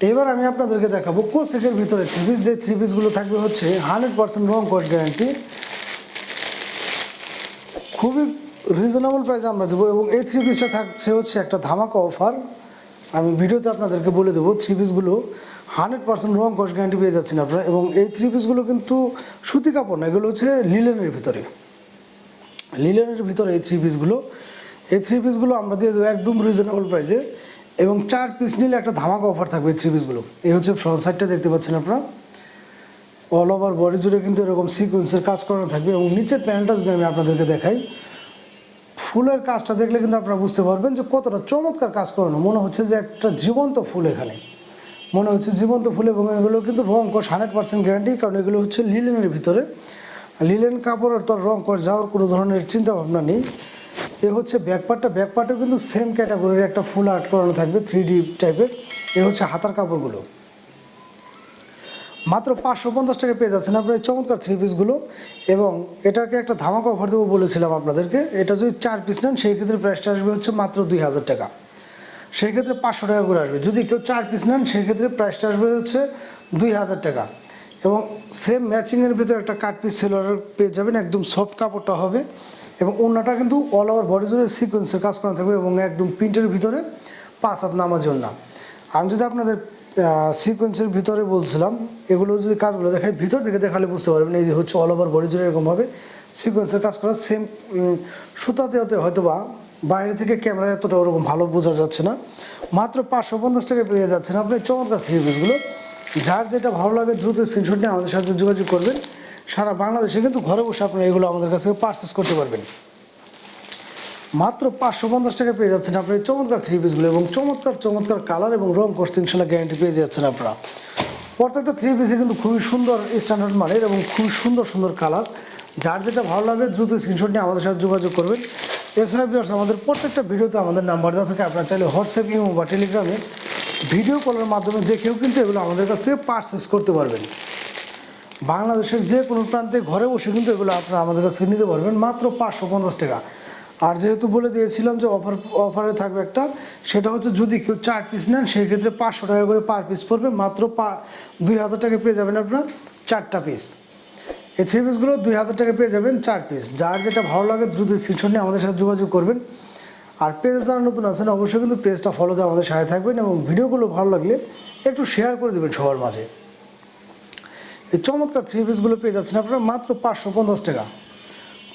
এবার আমি আপনাদেরকে দেখাবো কোসেকের ভিতরে থ্রি পিস, যে থ্রি পিসগুলো থাকবে হচ্ছে 100% রং কস গ্যারান্টি, খুবই রিজনেবল প্রাইসে আমরা দেবো। এবং এই থ্রি পিসটা থাকছে হচ্ছে একটা ধামাকা অফার, আমি ভিডিওতে আপনাদেরকে বলে দেবো। থ্রি পিসগুলো 100% রং কস গ্যারান্টি পেয়ে যাচ্ছেন আপনারা। এবং এই থ্রি পিসগুলো কিন্তু সুতি কাপড় না, এগুলো হচ্ছে লিলেনের ভিতরে, লিলেনের ভিতরে এই থ্রি পিসগুলো আমরা দিয়ে দেবো একদম রিজনেবল প্রাইসে। এবং 4 পিস নিলে একটা ধামাকা অফার থাকবে এই থ্রি পিসগুলো। এই হচ্ছে ফ্রন্ট সাইডটা দেখতে পাচ্ছেন আপনারা, অল ওভার বডি জুড়ে কিন্তু এরকম সিকোয়েন্সের কাজ করানো থাকবে। এবং নিচের প্যান্টটা যদি আমি আপনাদেরকে দেখাই, ফুলের কাজটা দেখলে কিন্তু আপনারা বুঝতে পারবেন যে কতটা চমৎকার কাজ করানো, মনে হচ্ছে যে একটা জীবন্ত ফুল, এখানে মনে হচ্ছে জীবন্ত ফুল। এবং এগুলো কিন্তু রং কস 100% গ্যারান্টি, কারণ এগুলো হচ্ছে লিলেনের ভিতরে, লিলেন কাপড়ের তো রং কস যাওয়ার কোনো ধরনের চিন্তা ভাবনা নেই। এ হচ্ছে ব্যাকপার্টও কিন্তু সেম ক্যাটাগরির একটা ফুল আর্ট করানো থাকবে 3D টাইপের। এ হচ্ছে হাতার কাপড়গুলো, মাত্র 550 টাকা পেয়ে যাচ্ছেন আপনার এই চমৎকার থ্রি পিসগুলো। এবং এটাকে একটা ধামাকা অফার দেবো বলেছিলাম আপনাদেরকে, এটা যদি 4 পিস নেন সেই ক্ষেত্রে প্রাইসটা আসবে হচ্ছে মাত্র 2000 টাকা, সেই ক্ষেত্রে 500 টাকা করে আসবে। যদি কেউ 4 পিস নেন সেই ক্ষেত্রে প্রাইসটা আসবে হচ্ছে 2000 টাকা। এবং সেম ম্যাচিংয়ের ভিতরে একটা কাট পিস সেলোয়ার পেয়ে যাবেন, একদম সফট কাপড়টা হবে। এবং ওড়নাটা কিন্তু অল ওভার বডি জুড়ে সিকোয়েন্সের কাজ করা থাকবে, এবং একদম প্রিন্টের ভিতরে 5 হাত নামাজি ওড়না। আমি যদি আপনাদের সিকোয়েন্সের ভিতরে বলছিলাম, এগুলো যদি কাজগুলো দেখাই, ভিতর থেকে দেখালে বুঝতে পারবেন। এই যে হচ্ছে অল ওভার বডি জুড়ে এরকমভাবে সিকোয়েন্সের কাজ করা, সেম সুতাতে হতে হয়তো বা বাইরে থেকে ক্যামেরা এতটা ওরকম ভালো বোঝা যাচ্ছে না। মাত্র 550 টাকা পেয়ে যাচ্ছেন আপনি চমৎকার থ্রি পিসগুলো। যার যেটা ভালো লাগে দ্রুত স্ক্রিনশট নিয়ে আমাদের সাথে যোগাযোগ করবেন। সারা বাংলাদেশে কিন্তু ঘরে বসে আপনারা এগুলো আমাদের কাছ থেকে পারচেস করতে পারবেন। মাত্র 550 টাকা পেয়ে যাচ্ছেন আপনি চমৎকার থ্রি পিসগুলো। এবং চমৎকার কালার এবং রং কস্ট ইনশাল্লাহ গ্যারান্টি পেয়ে যাচ্ছেন আপনারা। প্রত্যেকটা থ্রি পিসে কিন্তু খুবই সুন্দর স্ট্যান্ডার্ড মানের এবং খুবই সুন্দর কালার। যার যেটা ভালো লাগে দ্রুত স্ক্রিনশট নিয়ে আমাদের সাথে যোগাযোগ করবেন। এছাড়া ভিউয়ার্স, আমাদের প্রত্যেকটা ভিডিওতে আমাদের নাম্বার দেওয়া থাকে, আপনারা চাইলে হোয়াটসঅ্যাপ, ইমো বা টেলিগ্রামে ভিডিও কলের মাধ্যমে দেখেও কিন্তু এগুলো আমাদের কাছ থেকে পারচেস করতে পারবেন। বাংলাদেশের যে কোনো প্রান্তে ঘরে বসে কিন্তু এগুলো আপনারা আমাদের কাছ থেকে নিতে পারবেন মাত্র 550 টাকা। আর যেহেতু বলে দিয়েছিলাম যে অফারে থাকবে একটা, সেটা হচ্ছে যদি কেউ 4 পিস নেন সেই ক্ষেত্রে 500 টাকা করে পার পিস পড়বে, মাত্র 2000 টাকা পেয়ে যাবেন আপনারা 4টা পিস। এই থ্রি পিসগুলো 2000 টাকা পেয়ে যাবেন 4 পিস। যার যেটা ভালো লাগে দ্রুত স্ক্রিনশট নিয়ে আমাদের সাথে যোগাযোগ করবেন। আর পেজে যারা নতুন আছেন অবশ্যই কিন্তু পেজটা ফলো দিয়ে আমাদের সাথে থাকবেন, এবং ভিডিওগুলো ভালো লাগলে একটু শেয়ার করে দেবেন সবার মাঝে। এই চমৎকার থ্রি পিসগুলো পেয়ে যাচ্ছেন আপনারা মাত্র 550 টাকা।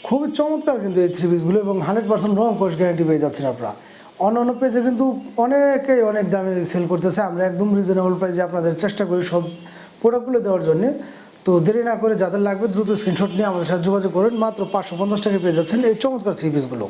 খুবই চমৎকার কিন্তু এই থ্রি পিসগুলো, এবং 100% রং কস গ্যারান্টি পেয়ে যাচ্ছেন আপনারা। অন্য পেজে কিন্তু অনেকেই অনেক দামে সেল করতেছে, আমরা একদম রিজনেবল প্রাইসে আপনাদের চেষ্টা করি সব প্রোডাক্টগুলো দেওয়ার জন্য। তো দেরি না করে যাদের লাগবে দ্রুত স্ক্রিনশট নিয়ে আমাদের সাথে যোগাযোগ করুন। মাত্র 550 টাকা পেয়ে যাচ্ছেন এই চমৎকার থ্রি পিসগুলো।